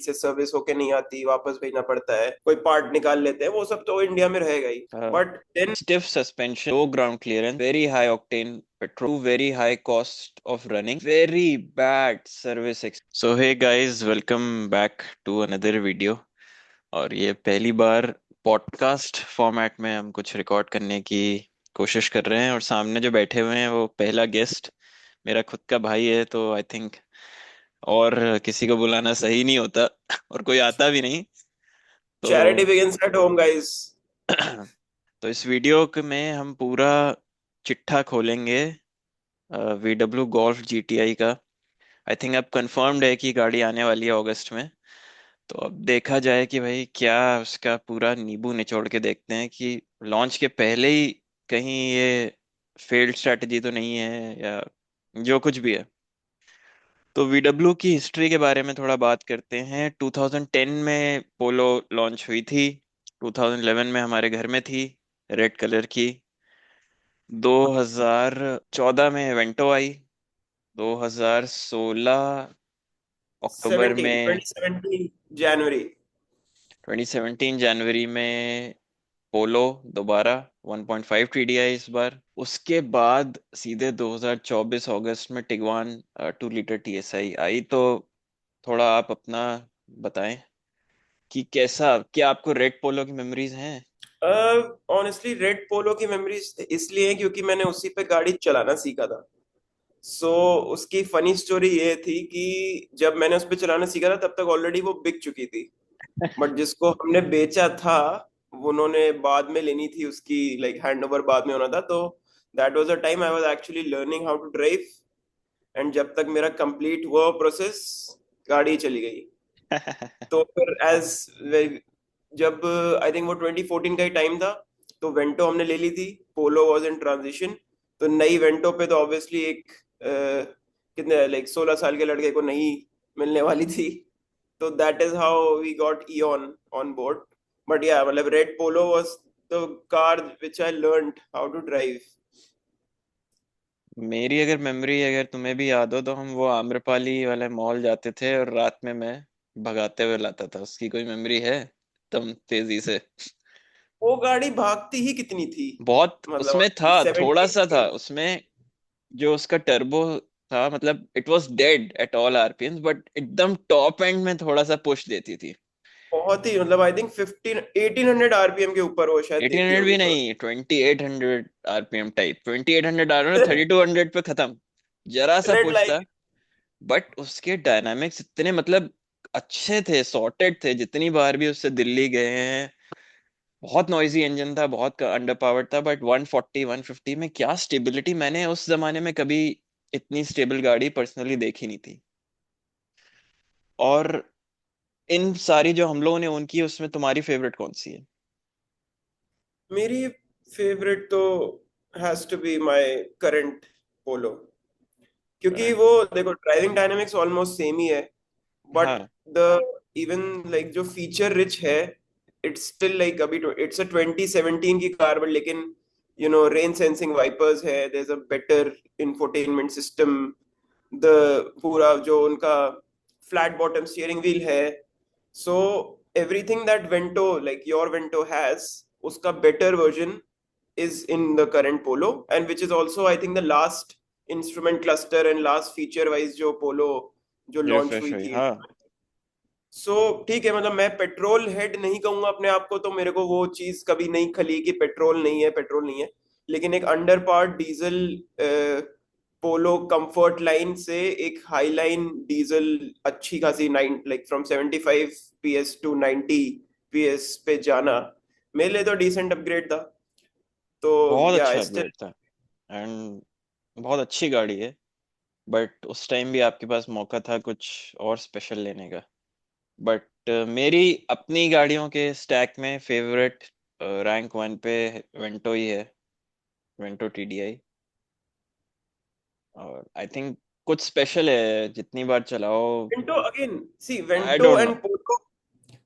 से सर्विस होके नहीं आती, वापस भेजना पड़ता है, कोई पार्ट निकाल लेते हैं, वो सब तो इंडिया में रहेगा ही। But then Stiff suspension, low ground clearance, very high octane petrol, very high cost of running, very bad service. So hey guys, welcome back to another video. और ये पहली बार पॉडकास्ट फॉर्मेट में हम कुछ रिकॉर्ड करने की कोशिश कर रहे हैं, और सामने जो बैठे हुए हैं वो पहला गेस्ट मेरा खुद का भाई है, तो आई थिंक और किसी को बुलाना सही नहीं होता और कोई आता भी नहीं। तो charity begins at home guys. तो इस वीडियो में हम पूरा चिट्ठा खोलेंगे VW गोल्फ GTI का। आई थिंक अब कंफर्म्ड है कि गाड़ी आने वाली है अगस्त में। तो अब देखा जाए कि भाई क्या उसका पूरा नींबू निचोड़ के देखते हैं कि लॉन्च के पहले ही कहीं ये फेल्ड स्ट्रेटजी तो नहीं है, या जो कुछ भी है। तो VW की हिस्ट्री के बारे में थोड़ा बात करते हैं। 2010 में पोलो लॉन्च हुई थी, 2011 में हमारे घर में थी रेड कलर की, 2014 में वेंटो आई, 2016 अक्टूबर 17 में, 2017 जनवरी। 2017 जनवरी में पोलो दोबारा 1.5 TDI इस बार। उसके बाद सीधे 2024 अगस्त में टिगवान 2 लीटर TSI आई। तो थोड़ा आप अपना बताएं कि कैसा, क्या आपको रेड पोलो की मेमोरीज हैं? ऑनेस्टली रेड पोलो की मेमोरीज इसलिए है क्योंकि मैंने उसी पे गाड़ी चलाना सीखा था। सो उसकी फनी स्टोरी ये थी कि जब मैंने उस पे चलाना सीखा था तब तक ऑलरेडी वो बिक चुकी थी। बट जिसको हमने बेचा था उन्होंने बाद में लेनी थी, उसकी लाइक हैंड ओवर बाद में होना था। तो that was a time I was actually learning how to drive. And जब तक मेरा कंप्लीट हुआ प्रोसेस, गाड़ी चली गई। तो फिर एज जब आई थिंक वो 2014 का ही टाइम था, तो वेंटो हमने ले ली थी। पोलो वाज इन ट्रांजिशन। तो नई वेंटो पे तो ऑब्वियसली एक कितने लाइक 16 साल के लड़के को नहीं मिलने वाली थी। तो that is how we got Ian on board. But या मतलब red polo was the car which I learned how to drive. मेरी अगर मेमोरी, अगर तुम्हें भी याद हो, तो हम वो आम्रपाली वाले मॉल जाते थे और रात में मैं भगाते हुए लाता था। उसकी कोई मेमोरी है तुम तेजी से? वो गाड़ी भागती ही कितनी थी। बहुत मतलब उसमें था, थोड़ा सा था 70। उसमें जो उसका टर्बो था, मतलब it was dead at all RPMs, but एकदम टॉप एंड में थोड़ा सा पुश देती थी। बहुत ही मतलब आई थिंक 1800 आरपीएम के ऊपर वो शायद देती 1800 होगी भी थोड़ा। नहीं, 2800 RPM टाइप, 2800 3200 पे खत्म, जरा सा रेड पुश था। लाइट। बट उसके डायनामिक्स इतने मतलब अच्छे थे, सॉर्टेड थे। जितनी बार भी उससे दिल्ली गए हैं, बहुत नॉइजी इंजन था, बहुत अंडर पावर्ड था, बट 140 150 में क्या स्टेबिलिटी! मैंने उस जमाने में कभी इतनी स्टेबल गाड़ी पर्सनली देखी नहीं थी। और इन सारी जो हम लोगों ने उनकी, उसमें तुम्हारी फेवरेट कौन सी है? मेरी फेवरेट तो has to be my current Polo. क्योंकि करंट। वो देखो ड्राइविंग डायनामिक्स ऑलमोस्ट सेम ही है। बट हाँ। द इवन लाइक जो फीचर रिच है, इट्स स्टिल लाइक अभी इट्स अ 2017 की कार। बट लेकिन रेन सेंसिंग वाइपर्स है, there is a better infotainment system. The पूरा जो उनका फ्लैट बॉटम स्टीयरिंग व्हील है। So everything that Vento like your Vento has, उसका better version is in the current Polo, and which is also I think the last instrument cluster and last feature wise जो Polo जो launch refresh हुई हुई, थी। हाँ। सो ठीक है, मतलब मैं पेट्रोल हेड नहीं कहूंगा अपने आप को, तो मेरे को वो चीज कभी नहीं खली कि पेट्रोल नहीं है, पेट्रोल नहीं है। लेकिन एक under part diesel polo comfort line से एक हाई लाइन डीजल अच्छी खासी 9 like from 75 PS to 90 PS पे जाना मेरे लिए तो डिसेंट अपग्रेड था। तो बहुत या अच्छा स्टिल अपग्रेड था, एंड बहुत अच्छी गाड़ी है। बट उस टाइम भी आपके पास मौका था कुछ और स्पेशल लेने का। बट मेरी अपनी गाड़ियों के स्टैक में फेवरेट रैंक 1 पे वेंटो ही है, वेंटो TDI। और आई थिंक कुछ स्पेशल है, जितनी बार चलाओ। Vento again see I Vento don't know. And Polo.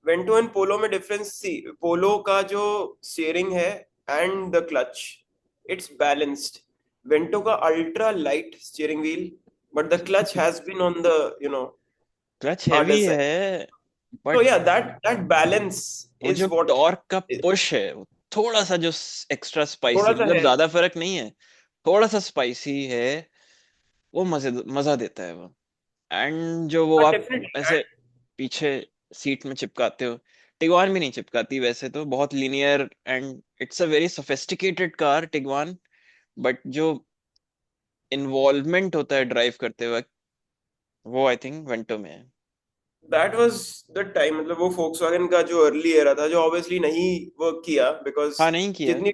Vento and Polo में डिफरेंस सी, पोलो का जो स्टीयरिंग है and the clutch, it's balanced. Vento का ultra light steering wheel, but the clutch has been on the you know clutch harder heavy side. है, तो but yeah that that balance वो is जो what, torque का push है, वो थोड़ा सा जो एक्स्ट्रा थोड़ा स्पाइसी, सा मतलब है। ज्यादा फर्क नहीं है, थोड़ा सा स्पाइसी है, वो मजा देता है वो। एंड जो वो हाँ आप डेफिनेटली। ऐसे पीछे सीट में चिपकाते हो, टिगवान भी नहीं चिपकाती वैसे तो, बहुत linear, and it's a very sophisticated car Tiguan. But जो इन्वॉल्वमेंट होता है ड्राइव करते वक्त, वो आई थिंक वेंटो में है। दैट वाज द टाइम, मतलब वो फोक्सवैगन का जो अर्ली एरा था जो ऑब्वियसली नहीं वर्क किया, बिकॉज हाँ, नहीं किया। जितनी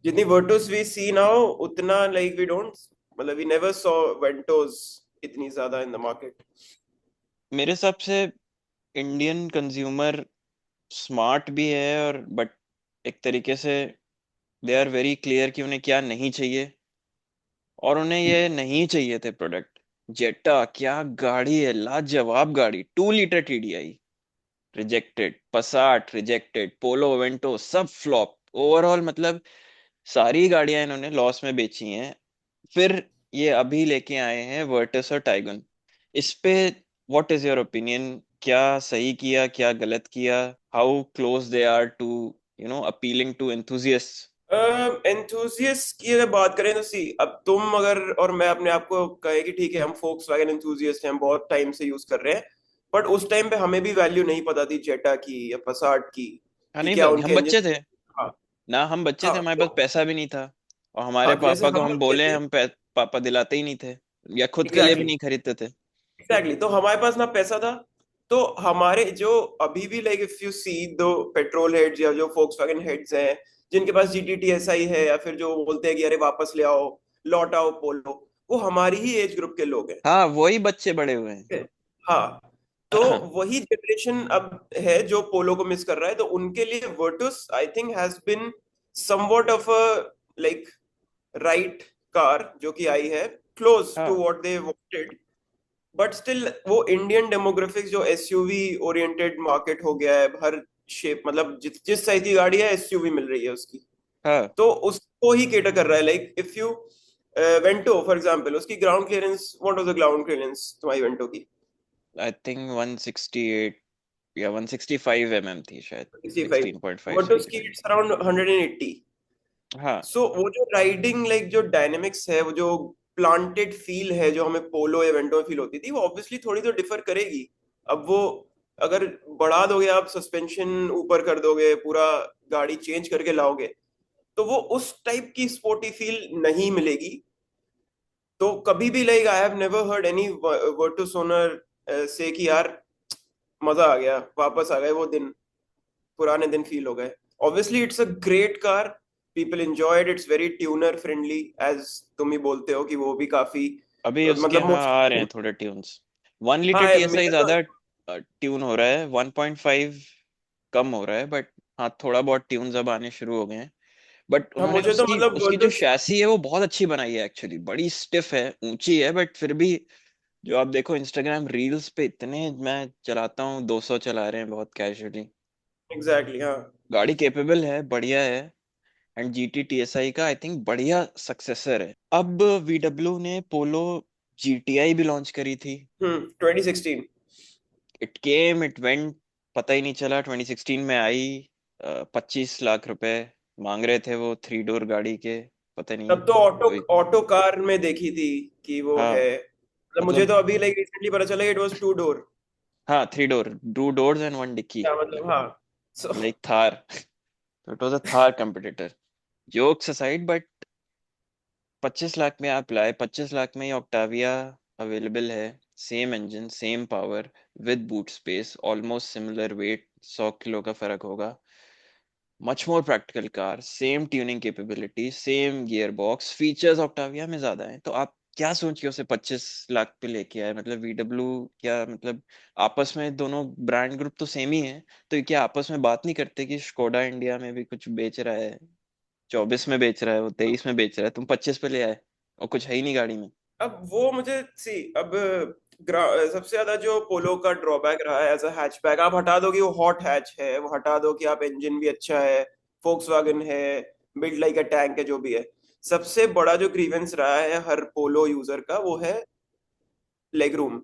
जितनी वर्टोस वी सी नाउ उतना लाइक वी डोंट, मतलब वी नेवर सॉ वेंटोस इतनी ज्यादा इन द मार्केट। मेरे हिसाब से इंडियन कंज्यूमर स्मार्ट भी है, और बट एक तरीके से दे आर वेरी क्लियर कि उन्हें क्या नहीं चाहिए, और उन्हें ये नहीं चाहिए थे प्रोडक्ट। जेटा क्या गाड़ी है, लाजवाब गाड़ी, 2 litre TDI rejected, Passat rejected, Polo Vento सब फ्लॉप ओवरऑल, मतलब सारी गाड़ियां इन्होंने लॉस में बेची हैं। फिर ये अभी लेके आए हैं वर्टस और टाइगन। इस पे व्हाट इज योर ओपिनियन? क्या सही किया, क्या गलत किया? How close they are to appealing to enthusiast? Enthusiast की अगर बात करें तो सी, अब तुम अगर और मैं अपने आप को कहे कि ठीक है हम फोक्सवैगन एंथुजियस्ट हैं, हम बहुत टाइम से यूज कर रहे हैं, बट उस टाइम पे हमें भी वैल्यू नहीं पता थी जेटा की या पसाट की, हाँ, कि नहीं, क्या हम उनके इंजन। बच्चे थे हाँ। ना, हम बच्चे थे, हाँ हमारे पास तो, पैसा भी नहीं था, और हमारे हाँ तो जैसे पापा को हम हम बच्चे बोले, थे। पापा दिलाते ही नहीं थे, या खुद के लिए भी एग्जैक्टली। नहीं खरीदते थे। एग्जैक्टली, तो हमारे पास ना पैसा था। तो हमारे जो अभी भी लाइक इफ यू सी दो पेट्रोल हेड्स या जो फोक्सवैगन हेड्स हैं जिनके पास जीटीटी एसआई है, या फिर जो बोलते हैं कि अरे वापस ले आओ, लौट आओ पोलो, वो हमारी ही एज ग्रुप के लोग हैं। हाँ, वही बच्चे बड़े हुए हैं। हाँ। तो वही जनरेशन अब है जो पोलो को मिस कर रहा है, तो उनके लिए Virtus I think has been somewhat of a like right car जो कि आई है, क्लोज टू हाँ, what they wanted. But still वो इंडियन डेमोग्राफिक्स जो एसयूवी ओरिएंटेड मार्केट हो गया है हर शेप, मतलब जिस साइज की गाड़ी है एसयूवी मिल रही है उसकी, हाँ, तो उसको ही केटर कर रहा है। Like if you Vento for example, उसकी ground clearance, what was the ground clearance तुम्हारी वेंटो की? आई थिंक 168 या 165 थी शायद। 65। 16.5, बट उसकी 65। It's around 180। हाँ, सो वो जो राइडिंग लाइक जो डायनेमिक्स है, वो जो प्लांटेड फील है जो हमें पोलो या वेंटो में फील होती थी, वो ऑब्वियसली थोड़ी तो डिफर करेगी। अब वो अगर बढ़ा दोगे आप, सस्पेंशन ऊपर कर दोगे, पूरा गाड़ी चेंज करके लाओगे, तो वो उस टाइप की स्पोर्टी फील नहीं मिलेगी। तो कभी भी like I have never heard any Virtus owner से कि यार मजा आ गया, वापस आ गए वो दिन, पुराने दिन फील हो गए। Obviously it's a great car, people enjoyed, it's very tuner friendly, as तुम ही बोलते हो कि वो भी काफी अभी उसके मतलब हाँ आ रहे मोस्ट। हैं थोड़े ट्यून्स। 1 लीटर हाँ टीएसआई मेरा तो, ज्यादा ट्यून हो रहा है, 1.5 कम हो रहा है, बट हाँ थोड़ा बहुत ट्यून्स अब आने शुरू हो गए हैं। बट हाँ उन्होंने मुझे तो उसकी मतलब उसकी जो वर्टुस, शैसी है वो बहुत अच्छी बनाई है एक्चुअली, बड़ी स्टिफ है, ऊंची है, बट फिर भी जो आप देखो इंस्टाग्राम रील्स पे, इतने मैं चलाता हूँ, 200 चला रहे हैं बहुत कैजुअली। एग्जैक्टली हाँ। गाड़ी केपेबल है, बढ़िया है। एंड GT TSI का आई थिंक बढ़िया सक्सेसर है। अब VW ने पोलो GTI भी लॉन्च करी थी। 2016। इट केम इट वेंट, पता ही नहीं चला। 2016 में आई, 25 लाख रुपए मांग रहे थे वो 3 डोर गाड़ी के, पता नहीं तब तो ऑटो कोई। ऑटो कार में देखी थी कि वो हाँ, है, मतलब मुझे मतलब तो अभी लाइक रिसेंटली पता चला इट वाज 2 डोर। हाँ, 3 डोर, 2 डोर्स एंड 1 डिक्की, क्या मतलब, हाँ। So like Thar. तो it was a Thar competitor. Jokes aside, but 25 lakh में आप लाए, 25 लाख में ही ऑक्टाविया अवेलेबल है। Same engine, same power, with boot space, almost similar weight, 100 kilo का फर्क होगा। Much more practical car, same tuning capability, same gear box, features Octavia में ज्यादा है। तो आप क्या सोच के उसे 25 लाख पे लेके आए? मतलब VW, क्या मतलब आपस में दोनों ब्रांड ग्रुप तो सेम ही है, तो ये क्या आपस में बात नहीं करते कि स्कोडा इंडिया में भी कुछ बेच रहा है, 24 में बेच रहा है, वो 23 में बेच रहा है, तुम 25 पे ले आए, और कुछ है ही नहीं गाड़ी में। अब वो मुझे सी, अब सबसे ज्यादा जो पोलो का ड्रॉबैक रहा है एज अ हैचबैक, आप हटा दो कि वो हॉट हैच है, वो हटा दो कि आप इंजन भी अच्छा है, फोक्सवैगन है, बिल्ड लाइक अ टैंक है, जो भी है, सबसे बड़ा जो ग्रीवेंस रहा है हर पोलो यूजर का वो है लेग रूम।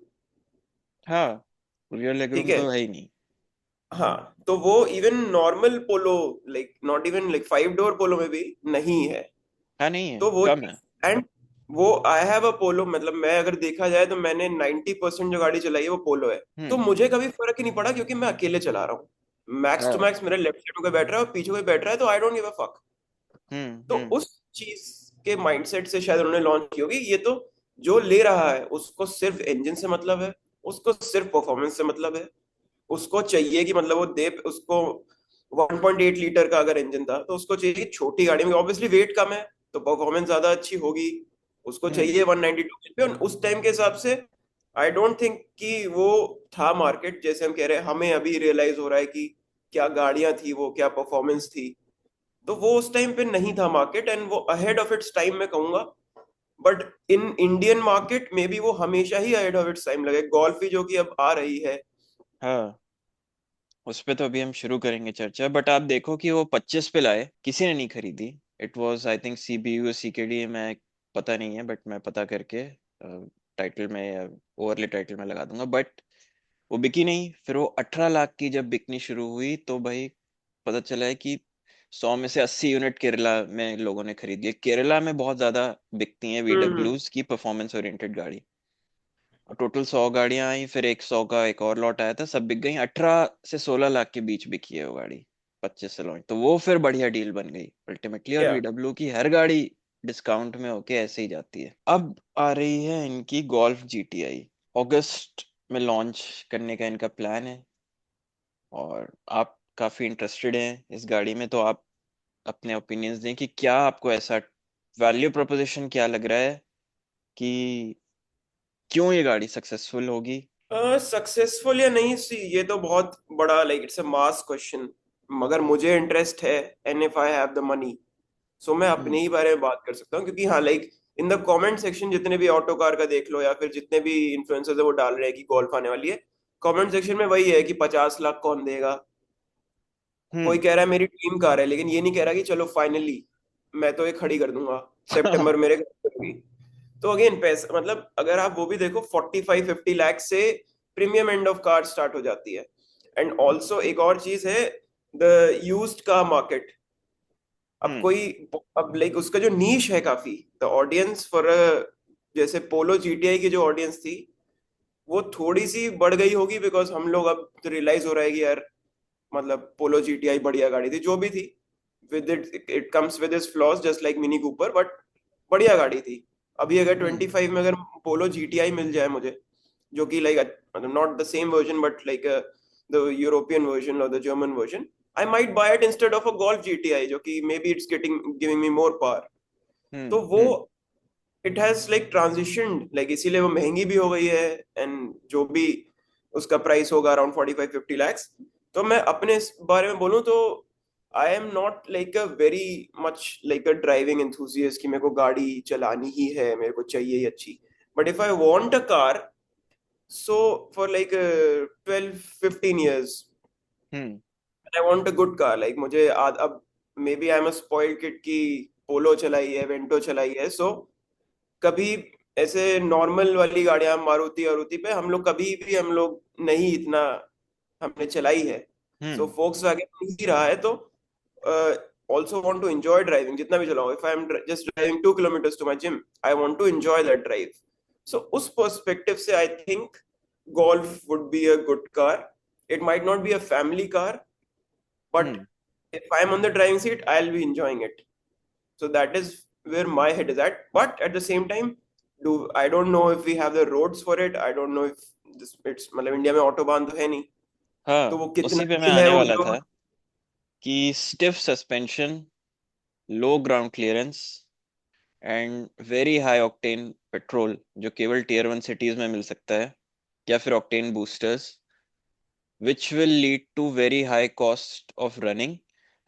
हाँ, रियल ठीक लेगरूम है। तो है ही नहीं। हाँ, तो वो even normal Polo, like not even like 5 door Polo में भी नहीं है। हाँ, नहीं है, तो वो कम है। एंड वो आई हैव अ पोलो, मतलब मैं अगर देखा जाए तो मैंने 90% जो गाड़ी चलाई है वो पोलो है। तो हम्म। मुझे कभी फर्क ही नहीं पड़ा क्योंकि मैं अकेले चला रहा हूँ। मैक्स टू हाँ। मैक्स मेरे लेफ्ट साइड कोई बैठ रहा है और पीछे कोई बैठ रहा है, तो I don't give a fuck. तो हम्म। उस चीज के माइंडसेट से शायद उन्होंने लॉन्च की होगी ये। तो जो ले रहा है उसको सिर्फ इंजन से मतलब है, उसको सिर्फ परफॉर्मेंस से मतलब है। उसको चाहिए कि मतलब वो दे उसको 1.8 लीटर का अगर इंजन था तो उसको चाहिए कि छोटी गाड़ी में ऑब्वियसली वेट कम है तो परफॉर्मेंस ज्यादा अच्छी होगी। उसको हम्म। चाहिए 192 पे, और उस टाइम के हिसाब से आई डोंट थिंक कि वो था मार्केट जैसे हम कह रहे हैं। हमें अभी रियलाइज हो रहा है कि क्या गाड़ियां थी वो, क्या परफॉर्मेंस थी। तो वो उस टाइम पे नहीं था मार्केट, एंड वो अहेड ऑफ इट्स टाइम मैं कहूंगा। बट इन इंडियन मार्केट में भी वो हमेशा ही अहेड ऑफ इट्स टाइम लगे। गोल्फ ही जो कि अब आ रही है। हाँ, उस पे तो अभी हम शुरू करेंगे चर्चा, बट आप देखो कि वो 25 पे लाए, किसी ने नहीं खरीदी। It was I think CBU CKD, मैं पता नहीं है, बट मैं पता करके टाइटल में या ओवरले टाइटल में लगा दूंगा। बट वो बिकी नहीं। फिर वो 18 लाख की जब बिकनी शुरू हुई तो भाई पता चला है कि 100 में से 80 यूनिट केरला में लोगों ने खरीद लिए। केरला में बहुत ज्यादा बिकती हैं हम्म। VWs की परफॉर्मेंस ओरिएंटेड गाड़ी। टोटल 100 गाड़ियां आई, फिर एक 100 का एक और लॉट आया था, सब बिक गई। 18 से 16 लाख के बीच बिकी है वो गाड़ी, 25 से लॉन्च। तो वो फिर बढ़िया डील बन गई अल्टीमेटली। और या VW की हर गाड़ी डिस्काउंट में होके ऐसे ही जाती है। अब आ रही है इनकी गोल्फ GTI, अगस्त में लॉन्च करने का इनका प्लान है। और आप काफी इंटरेस्टेड हैं इस गाड़ी में, तो आप अपने ओपिनियंस दें कि क्या आपको ऐसा वैल्यू प्रोपोजिशन क्या लग रहा है कि क्यों ये गाड़ी सक्सेसफुल होगी। सक्सेसफुल या नहीं सी, ये तो बहुत बड़ा like it's a mass question. मगर मुझे इंटरेस्ट है, and if I have the money so मैं हम्म। अपने ही बारे में बात कर सकता हूँ। क्योंकि हाँ, like in the comment section जितने भी ऑटो कार का देख लो या फिर जितने भी इन्फ्लुएंसर्स है वो डाल रहे हैं कि गोल्फ आने वाली है, कमेंट सेक्शन में वही है कि 50 लाख कौन देगा। कोई हम्म। कह रहा है मेरी ड्रीम कार है, लेकिन ये नहीं कह रहा कि चलो फाइनली मैं तो ये खड़ी कर दूंगा सितंबर मेरे घर पे होगी। तो अगेन पैसा मतलब अगर आप वो भी देखो 45-50 लाख से premium end of car start हो जाती है। एंड ऑल्सो एक और चीज है, द यूज्ड कार मार्केट। अब हम्म। कोई अब लाइक उसका जो नीश है काफी, द ऑडियंस फॉर जैसे पोलो जीटीआई की जो ऑडियंस थी वो थोड़ी सी बढ़ गई होगी बिकॉज हम लोग अब रियलाइज हो रहा है कि यार मतलब पोलो जीटीआई बढ़िया गाड़ी थी जो भी थी। With it it comes with its flaws just like mini Cooper, but बढ़िया गाड़ी थी। अभी अगर हम्म। 25 में अगर पोलो जीटीआई मिल जाए मुझे, जो कि लाइक मतलब not the same version but like the European version और the German version, I might buy it instead of a Golf GTI जो कि may be it's getting giving me more power. Hmm. तो वो it has like transitioned like इसीलिए वो महंगी भी हो गई है। एंड जो भी उसका प्राइस होगा अराउंड 45-50 लैक्स। तो मैं अपने इस बारे में बोलूं तो I am not like a very much like a driving enthusiast कि मेरे को गाड़ी चलानी ही है, मेरे को चाहिए ही अच्छी। But if I want a car so for like 12-15 years hmm. I want a good car. Like मुझे अब maybe I am a spoiled kid की पोलो चलाई है, वेंटो चलाई है। सो कभी ऐसे नॉर्मल वाली गाड़ियां मारुति आरुति पे हम लोग कभी भी हम लोग नहीं इतना हमने चलाई है। सो हम्म। फोक्स वैगन ही रहा है। तो also want to enjoy driving जितना भी चलाऊं। If I am just driving 2 kilometers to my gym I want to enjoy that drive. So उस पर्सपेक्टिव से I think Golf would be a good car. It might not be a family car but hmm. if I'm on the driving seat I'll be enjoying it. So that is where my head is at. But at the same time, do I don't know if we have the roads for it. I don't know if this it's मतलब India में autobahn तो है नहीं। तो हाँ, वो कितना उसी पे मैं ही है आने वो वाला जो था कि stiff suspension, low ground clearance and very high octane petrol जो केवल टीयर 1 सिटीज में मिल सकता है, या फिर octane boosters, which will lead to very high cost of running.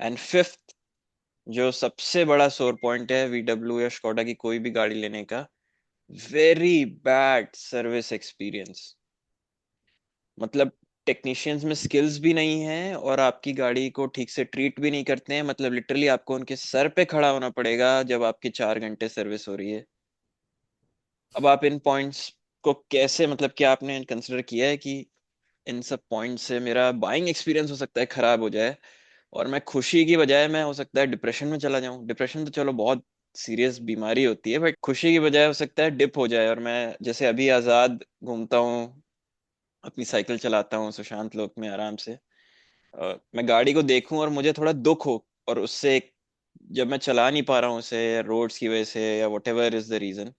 And fifth, जो सबसे बड़ा सोर पॉइंट है VW या स्कोडा की कोई भी गाड़ी लेने का, वेरी बैड सर्विस एक्सपीरियंस। मतलब टेक्नीशियंस में स्किल्स भी नहीं है और आपकी गाड़ी को ठीक से ट्रीट भी नहीं करते हैं। मतलब लिटरली आपको उनके सर पे खड़ा होना पड़ेगा जब आपकी 4 घंटे सर्विस हो रही है। अब आप इन पॉइंट्स को कैसे, मतलब क्या आपने कंसिडर किया है कि इन सब पॉइंट से मेरा बाइंग एक्सपीरियंस हो सकता है खराब हो जाए, और मैं खुशी की बजाय मैं हो सकता है डिप्रेशन में चला जाऊं। डिप्रेशन तो चलो बहुत सीरियस बीमारी होती है, बट खुशी की बजाय हो सकता है डिप हो जाए, और मैं जैसे अभी आजाद घूमता हूँ, अपनी साइकिल चलाता हूँ सुशांत लोक में आराम से, मैं गाड़ी को देखूं और मुझे थोड़ा दुख हो, और उससे जब मैं चला नहीं पा रहा हूँ उसे रोड्स की वजह से या whatever is the reason,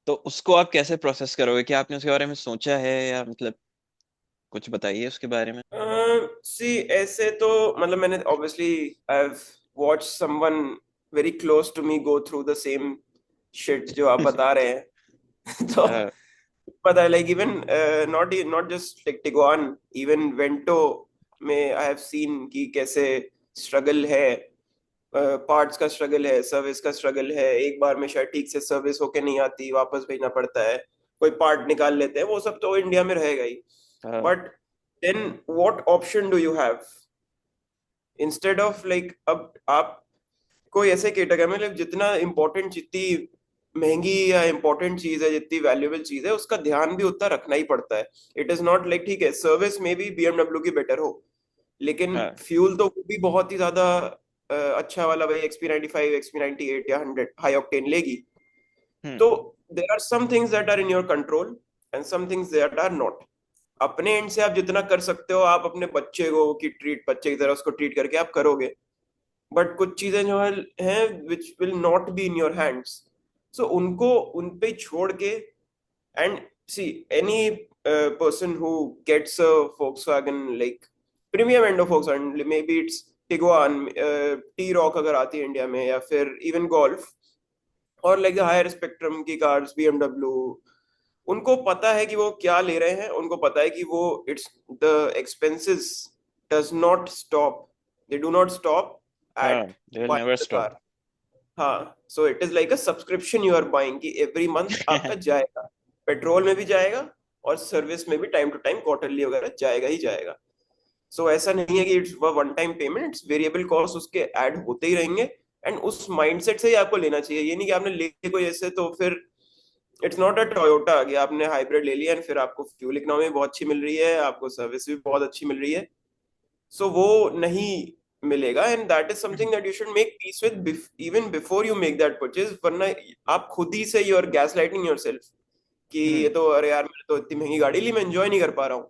तो उसको आप कैसे प्रोसेस करोगे? क्या आपने उसके बारे में सोचा है, या मतलब कुछ बताइए उसके बारे में। सी ऐसे तो मतलब मैंने obviously I have watch someone very close to me go through the same shit जो आप बता रहे हैं तो हाँ। पता है like even not not just like Tiguan, even Vento में आई हैव सीन कि कैसे स्ट्रगल है, पार्ट्स का स्ट्रगल है, सर्विस का स्ट्रगल है, एक बार में शायद ठीक से सर्विस होके नहीं आती, वापस भेजना पड़ता है, कोई पार्ट निकाल लेते हैं, वो सब तो इंडिया में रहेगा ही। हाँ। But then what option do you have instead of like, अब आप कोई ऐसे कैटेगरी में like, जितना इम्पोर्टेंट, जितनी महंगी या इम्पोर्टेंट चीज है, जितनी वैल्यूएबल चीज है, उसका ध्यान भी उतना रखना ही पड़ता है। इट इज नॉट लाइक ठीक है सर्विस में भी बीएमडब्ल्यू की बेटर हो, लेकिन हाँ। फ्यूल तो वो भी बहुत ही ज्यादा अच्छा वाला भाई XP95 XP98 या 100 हाई ऑक्टेन लेगी। हम्म। तो there are some things that are in your control and some things that are not. अपने एंड से आप जितना कर सकते हो, आप अपने बच्चे को की ट्रीट, बच्चे की तरह उसको ट्रीट करके आप करोगे, बट कुछ चीजें जो हैं which will not be in your hands, so उनको उन पे छोड़ के, and see any person who gets a Volkswagen like premium end of Volkswagen, maybe it's Tiguan, T-Roc अगर आती है इंडिया में, या फिर इवन गोल्फ, और लाइक हायर स्पेक्ट्रम की कार्स BMW, उनको पता है कि वो क्या ले रहे हैं, उनको पता है कि वो it's the expenses does not stop, they do not stop हाँ, at they will never buying the stop. Car. हाँ, so it is like a subscription you are buying कि एवरी मंथ आपका जाएगा, पेट्रोल में भी जाएगा और सर्विस में भी टाइम टू टाइम क्वार्टरली वगैरह जाएगा ही जाएगा। सो ऐसा नहीं है कि it's one time payment, it's variable cost उसके ऐड होते ही रहेंगे। एंड उस माइंडसेट से ही आपको लेना चाहिए, ये नहीं कि आपने ले कोई ऐसे तो फिर इट्स नॉट अ टोयोटा आ गया, आपने हाइब्रिड ले लिया एंड फिर आपको फ्यूल इकोनॉमी बहुत अच्छी मिल रही है, आपको सर्विस भी बहुत अच्छी मिल रही है, सो वो नहीं मिलेगा। And that is something that you should make peace with even before you make that purchase, वरना आप खुद ही से you are gaslighting yourself कि हम्म। ये तो, अरे यार मैंने तो इतनी महंगी गाड़ी ली, मैं एंजॉय नहीं कर पा रहा हूँ।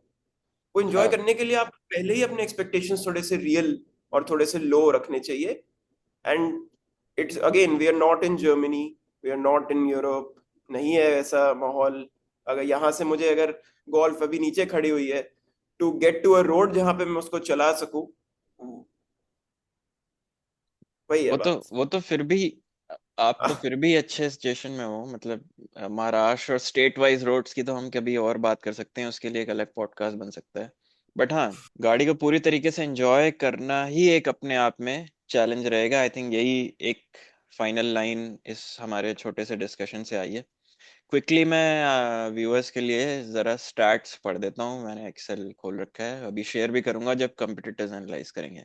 वो एंजॉय हाँ। करने के लिए आप पहले ही अपने एक्सपेक्टेशंस थोड़े से रियल और थोड़े से लो रखने चाहिए। And it's again, we are not in Germany, we are not in Europe, नहीं है वैसा माहौल। अगर यहाँ से मुझे अगर गोल्फ अभी नीचे खड़ी हुई है, to get to a road जहां पे मैं उसको चला सकूं, वही है बात। वो तो फिर भी, आप तो फिर भी अच्छे सिचुएशन में हो, मतलब महाराष्ट्र और स्टेट वाइज रोड्स की तो हम कभी और बात कर सकते हैं, उसके लिए एक अलग पॉडकास्ट बन सकता है। बट हाँ, गाड़ी को पूरी तरीके से एंजॉय करना ही एक अपने आप में चैलेंज रहेगा। आई थिंक यही एक फाइनल लाइन इस हमारे छोटे से डिस्कशन से आई है। क्विकली मैं व्यूअर्स के लिए जरा स्टैट्स पढ़ देता हूँ, मैंने एक्सेल खोल रखा है, अभी शेयर भी करूंगा जब कंपटीटर्स एनालाइज करेंगे।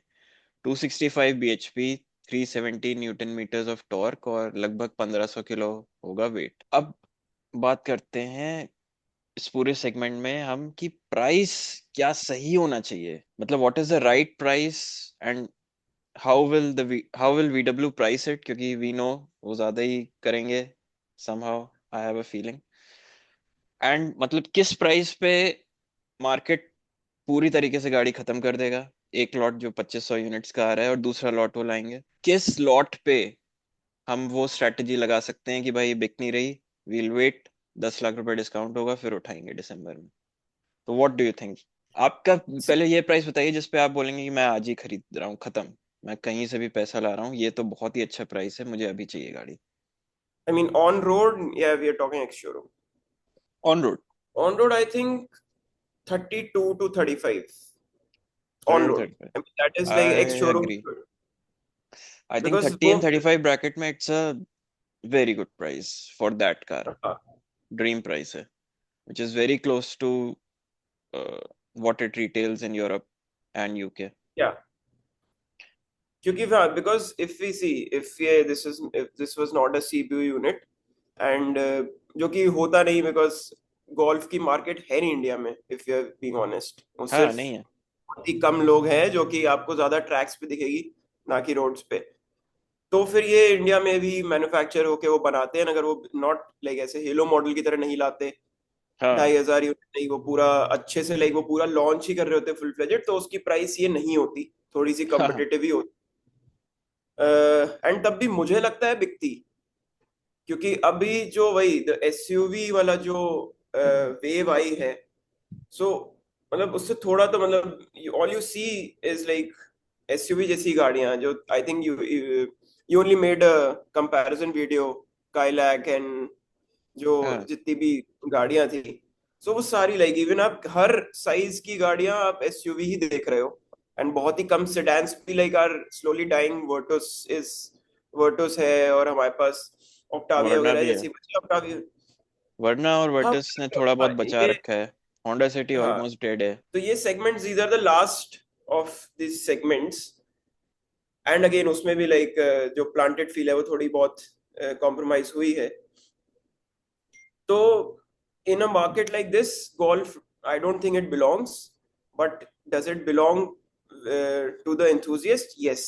265 bhp, 370 newton metres of torque, और लगभग 1500 किलो होगा वेट। अब बात करते हैं इस पूरे सेगमेंट में हम कि प्राइस क्या सही होना चाहिए, मतलब what is the right price, and how will VW price it, क्योंकि वी नो वो ज्यादा ही करेंगे somehow, I have a feeling. And मतलब किस प्राइस पे मार्केट पूरी तरीके से गाड़ी खत्म कर देगा, एक लॉट जो 2500 यूनिट्स का आ रहा है और दूसरा लॉट वो लाएंगे, किस लॉट पे हम वो स्ट्रेटजी लगा सकते हैं कि भाई बिक नहीं रही, वील वेट, 10 लाख रुपए डिस्काउंट होगा फिर उठाएंगे दिसंबर में। तो व्हाट डू यू थिंक? आपका पहले ये प्राइस बताइए जिस पे आप बोलेंगे कि मैं आज ही खरीद रहा हूँ, खत्म, मैं कहीं से भी पैसा ला रहा हूँ, ये तो बहुत ही अच्छा प्राइस है, मुझे अभी चाहिए गाड़ी। आई मीन ऑन रोड या we are talking ex showroom? On road. On road I think 32 to 35 thirty on two road. Thirty I mean, that is five like ex I showroom, agree. I think because 30 वो and 35 bracket में it's a very good price for that car, dream price है, which is very close to what it retails in Europe and UK. yeah, क्योंकि हाँ, because if we see, if ये this is if this was not a CPU unit, and जो कि होता नहीं, because golf की market है नहीं इंडिया में, if you are being honest. वो हाँ सिर्फ नहीं है। बहुत ही कम लोग हैं जो कि आपको ज्यादा ट्रैक्स पे दिखेगी, ना कि रोड्स पे। तो फिर ये इंडिया में भी मैन्युफैक्चर होके वो बनाते हैं, अगर वो नॉट लाइक ऐसे हेलो मॉडल की तरह नहीं लाते, हाँ 2,500 यूनिट नहीं, वो पूरा अच्छे से लाइक वो पूरा लॉन्च ही कर रहे होते फुल फ्लेजेड, तो उसकी प्राइस ये नहीं होती, थोड़ी सी हाँ कम्पिटिटिव ही होती। एंड तब भी मुझे लगता है बिकती, क्योंकि अभी जो वही एसयूवी वाला जो वेव आई है, सो मतलब उससे थोड़ा तो मतलब all you see is like SUV जैसी गाड़ियां, जो I think you you only made a comparison video, Kylaq and जो हाँ जितनी भी गाड़ियां थी, सो वो सारी लाइक इवन आप हर साइज की गाड़ियां आप एसयूवी ही देख रहे हो। एंड बहुत ही कम सेडान्स भी लाइक आर स्लोली डाइंग, वर्टोस है, और हमारे पास ऑक्टाविया वरना वगैरह है, भी है। जैसी बची ऑक्टाविया। वरना और हाँ वर्टिस ने थोड़ा बहुत बचा ये, रखा है। होंडा सिटी हाँ, ऑलमोस्ट डेड है। तो ये segments these are the last of this segments. And again उसमें भी लाइक जो प्लांटेड फील है वो थोड़ी बहुत कॉम्प्रोमाइज हुई है। तो in a market like this, golf, I don't think it belongs. But does it belong to the enthusiast? Yes.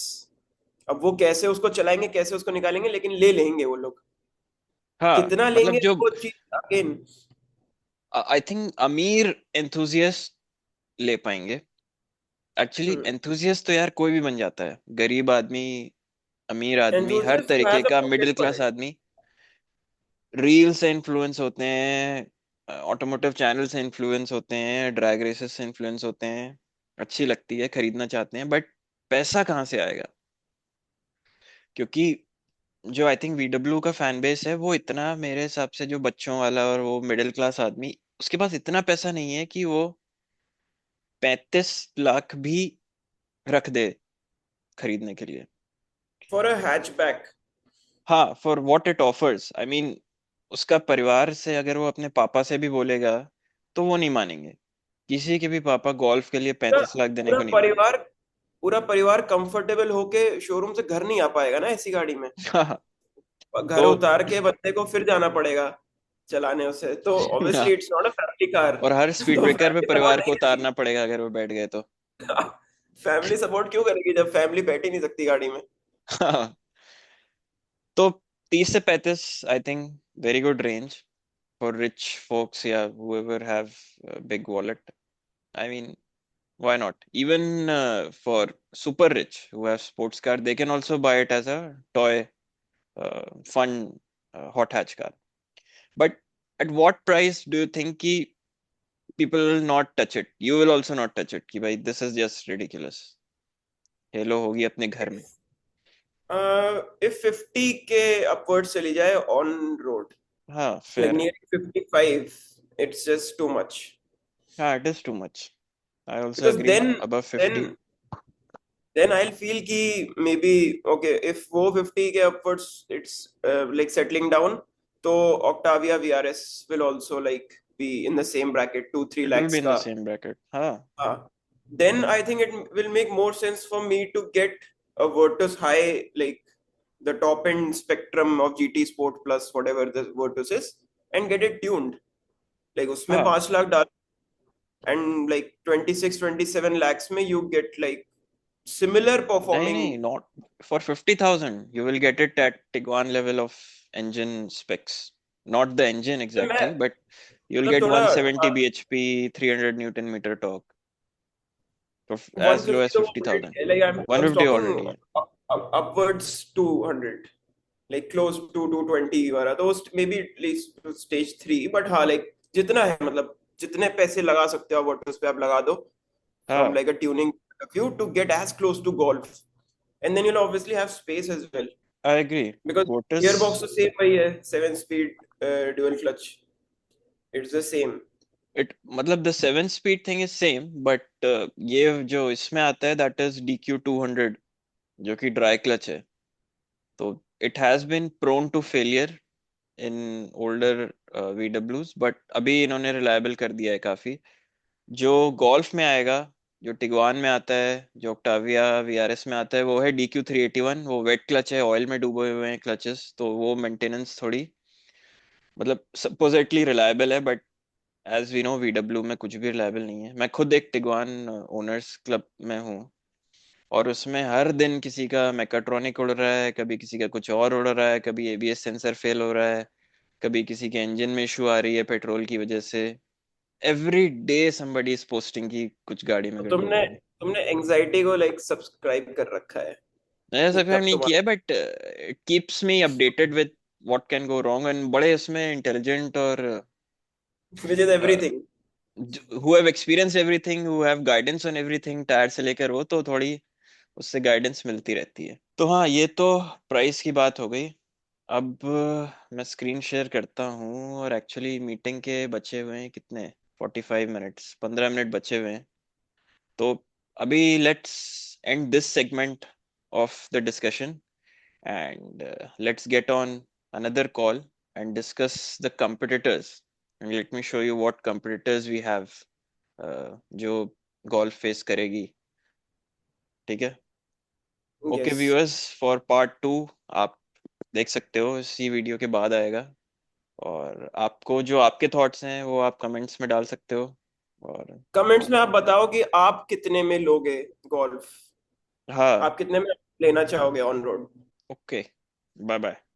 अब वो कैसे उसको चलाएंगे, कैसे उसको निकालेंगे, लेकिन ले लेंगे वो लोग। हाँ कितना मतलब लेंगे जो वो चीज अगेन। आई थिंक अमीर एंथुजियस्ट ले पाएंगे। एक्चुअली एंथुजियस्ट तो यार कोई भी बन जाता है, गरीब आदमी, अमीर आदमी, हर enthusiast who तरीके has a का pocket middle for class it. आदमी रील से इन्फ्लुएंस होते हैं, ऑटोमोटिव चैनल से इन्फ्लुएंस होते हैं, ड्रैग रेसेस से इन्फ्लुएंस होते हैं। अच्छी लगती है, खरीदना चाहते हैं, बट पैसा कहाँ से आएगा? क्योंकि जो आई थिंक वीडब्ल्यू का फैन बेस है वो इतना, मेरे हिसाब से जो बच्चों वाला और वो मिडिल क्लास आदमी, उसके पास इतना पैसा नहीं है कि वो 35 लाख भी रख दे खरीदने के लिए। For a hatchback. हाँ for what it offers, I mean उसका परिवार से अगर वो अपने पापा से भी बोलेगा तो वो नहीं मानेंगे। किसी के भी पापा गोल्फ के लिए पूरा 35 लाख देने पूरा को नहीं मानेंगे। परिवार पूरा परिवार कंफर्टेबल होके शोरूम से घर नहीं आ पाएगा ना ऐसी गाड़ी में। हाँ घर तो उतार के बंदे को फिर जाना पड़ेगा चलाने उसे, तो ऑब्वियसली हाँ, it's not a family car. और हर स्पीड तो ब्रेकर पे फैमिली परिवार सपोर्ट को नहीं उतारना करेगी। पड़ेगा अगर वो बैठ गए तो। फैमिली सपोर्ट क्यों करेगी जब फैमिली बैठ ही नहीं सकती गाड़ी में। हाँ तो 30 से 35 I think very good range for rich folks या whoever have a big wallet. I mean, why not? Even for super rich who have sports car, they can also buy it as a toy, fun, hot hatch car. But at what price do you think कि people will not touch it? You will also not touch it कि भाई this is just ridiculous. Hello होगी अपने घर में। If 50 के upward चली जाए ऑन रोड, हाँ लाइक fair है। Near 55, it's just too much. हाँ it is too much. I also because agree. Then Above then 50. Then I feel कि मे बी ओके इफ वो 50 के upwards it's like settling down, तो Octavia VRS will also like be in the same bracket 2-3 It will be lakhs in the का। same bracket. हाँ हाँ, then I think it will make more sense for me to get a Virtus High, like the top end spectrum of GT Sport Plus, whatever the Virtus is, and get it tuned. Like उसमें हाँ 5 लाख डाल, and like 26-27 lakhs में you get like similar नहीं performing. नहीं, not for 50,000 you will get it at Tiguan level of engine specs. Not the engine तो मैं exactly, but you will मतलब get थोड़ा 170 bhp, 300 Newton meter torque for as low 150 as तो वो 50,000. like I was 150 talking already है। upwards to 100, like close to 220 वाला, तो may be at least stage 3, but हाँ लाइक जितना है मतलब जितने पैसे लगा सकते हो आप वाटर्स पे आप लगा दो, from हाँ like a tuning point of view to get as close to golf, and then you'll obviously have space as well, I agree. because gearbox Lotus तो सेम वही है, 7 speed dual clutch, it's the same. it मतलब the 7 speed thing is same, but ये जो इसमें आता है that is DQ 200 जो कि ड्राई क्लच है। तो it has been prone to failure in older VWs, but अभी इन्होंने रिलायबल कर दिया है काफी। जो गोल्फ में आएगा, जो टिगवान में आता है, जो ऑक्टाविया VRS में आता है, वो है DQ 381। वो वेट क्लच है, ऑयल में डूबे हुए हैं क्लचेस, तो वो मेंटेनेंस थोड़ी मतलब सपोजिटली रिलायबल है, but as we know VW में कुछ भी रिलायबल नहीं है। मैं खुद एक टिगवान ओनर्स क्लब में हूँ, और उसमें हर दिन किसी का मैकाट्रॉनिक उड़ रहा है, कभी किसी का कुछ और उड़ रहा है, कभी ABS सेंसर फेल हो रहा है, कभी किसी के इंजन में इशू आ रही है पेट्रोल की वजह से। Every day somebody is posting की कुछ गाड़ी में तो गड़बड़ हो तुमने रही है। तुमने एंजाइटी को लाइक सब्सक्राइब कर रखा है मैंने कि सब्सक्राइब कब नहीं किया, तुम्हारा। But it keeps me updated with what can go wrong, and बड़े उसमें इंटेलिजेंट और which is everything. Who have experience everything, who have guidance on everything, tyre से लेकर वो, तो थोड़ी उससे गाइडेंस मिलती रहती है। तो हाँ, ये तो प्राइस की बात हो गई। अब मैं स्क्रीन शेयर करता हूँ, और एक्चुअली मीटिंग के बचे हुए हैं कितने, 45 मिनट्स, 15 मिनट बचे हुए हैं। तो अभी let's end this segment of the discussion, and let's get on another call and discuss the competitors, and let me show you what competitors we have, जो golf face करेगी। ठीक है। Okay yes. Viewers, for part 2 आप देख सकते हो, इसी video के बाद आएगा। और आपको जो आपके थॉट्स हैं वो आप कमेंट्स में डाल सकते हो। और कमेंट्स में आप बताओ कि आप कितने में लोगे गोल्फ। हाँ, आप कितने में लेना चाहोगे on road. Okay, bye bye.